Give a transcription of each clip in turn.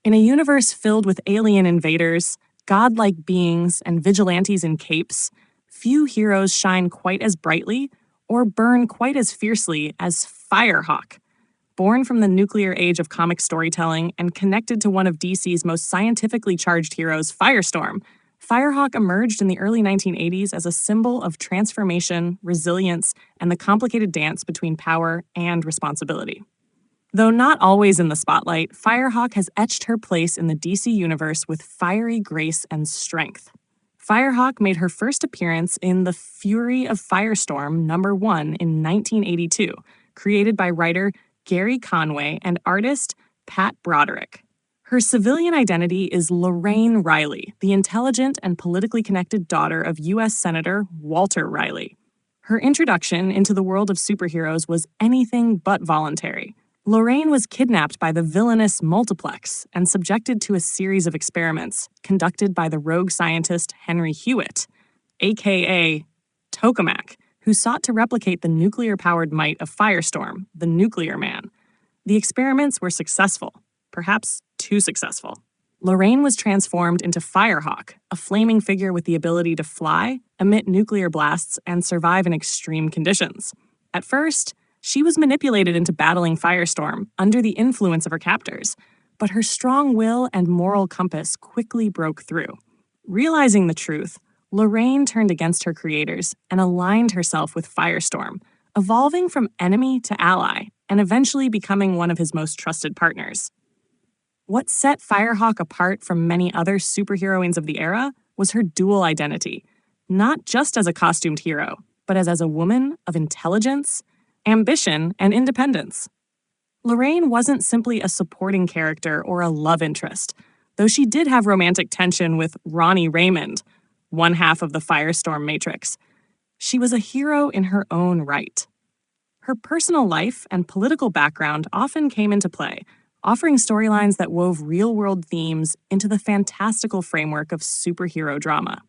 In a universe filled with alien invaders, godlike beings, and vigilantes in capes, few heroes shine quite as brightly or burn quite as fiercely as Firehawk. Born from the nuclear age of comic storytelling and connected to one of DC's most scientifically charged heroes, Firestorm, Firehawk emerged in the early 1980s as a symbol of transformation, resilience, and the complicated dance between power and responsibility. Though not always in the spotlight, Firehawk has etched her place in the DC universe with fiery grace and strength. Firehawk made her first appearance in The Fury of Firestorm #1 in 1982, created by writer Gary Conway and artist Pat Broderick. Her civilian identity is Lorraine Riley, the intelligent and politically connected daughter of U.S. Senator Walter Riley. Her introduction into the world of superheroes was anything but voluntary. Lorraine was kidnapped by the villainous Multiplex and subjected to a series of experiments conducted by the rogue scientist Henry Hewitt, aka Tokamak, who sought to replicate the nuclear-powered might of Firestorm, the Nuclear Man. The experiments were successful, perhaps too successful. Lorraine was transformed into Firehawk, a flaming figure with the ability to fly, emit nuclear blasts, and survive in extreme conditions. At first, she was manipulated into battling Firestorm under the influence of her captors, but her strong will and moral compass quickly broke through. Realizing the truth, Lorraine turned against her creators and aligned herself with Firestorm, evolving from enemy to ally and eventually becoming one of his most trusted partners. What set Firehawk apart from many other superheroines of the era was her dual identity, not just as a costumed hero, but as a woman of intelligence, ambition, and independence. Lorraine wasn't simply a supporting character or a love interest, though she did have romantic tension with Ronnie Raymond, one half of the Firestorm Matrix. She was a hero in her own right. Her personal life and political background often came into play, offering storylines that wove real-world themes into the fantastical framework of superhero drama.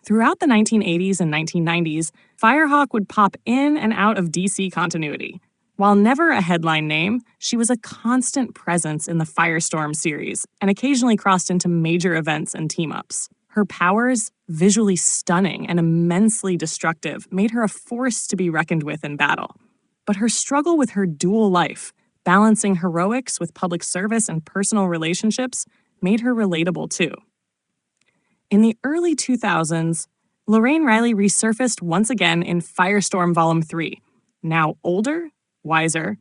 Throughout the 1980s and 1990s, Firehawk would pop in and out of DC continuity. While never a headline name, she was a constant presence in the Firestorm series and occasionally crossed into major events and team-ups. Her powers, visually stunning and immensely destructive, made her a force to be reckoned with in battle. But her struggle with her dual life, balancing heroics with public service and personal relationships, made her relatable too. In the early 2000s, Lorraine Riley resurfaced once again in Firestorm Volume 3, now older, wiser,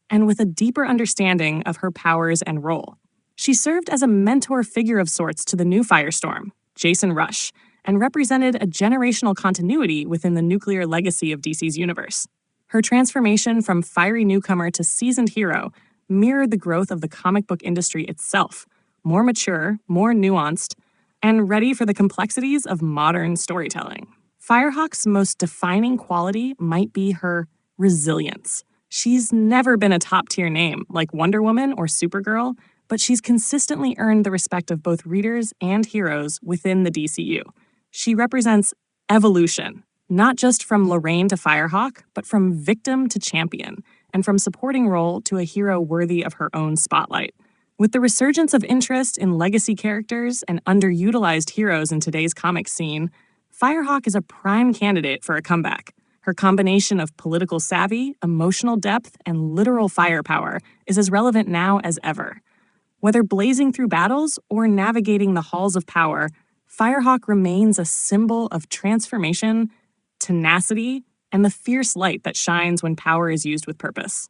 and with a deeper understanding of her powers and role. She served as a mentor figure of sorts to the new Firestorm, Jason Rush, and represented a generational continuity within the nuclear legacy of DC's universe. Her transformation from fiery newcomer to seasoned hero mirrored the growth of the comic book industry itself, more mature, more nuanced, and ready for the complexities of modern storytelling. Firehawk's most defining quality might be her resilience. She's never been a top-tier name like Wonder Woman or Supergirl, but she's consistently earned the respect of both readers and heroes within the DCU. She represents evolution, not just from Lorraine to Firehawk, but from victim to champion, and from supporting role to a hero worthy of her own spotlight. With the resurgence of interest in legacy characters and underutilized heroes in today's comic scene, Firehawk is a prime candidate for a comeback. Her combination of political savvy, emotional depth, and literal firepower is as relevant now as ever. Whether blazing through battles or navigating the halls of power, Firehawk remains a symbol of transformation, tenacity, and the fierce light that shines when power is used with purpose.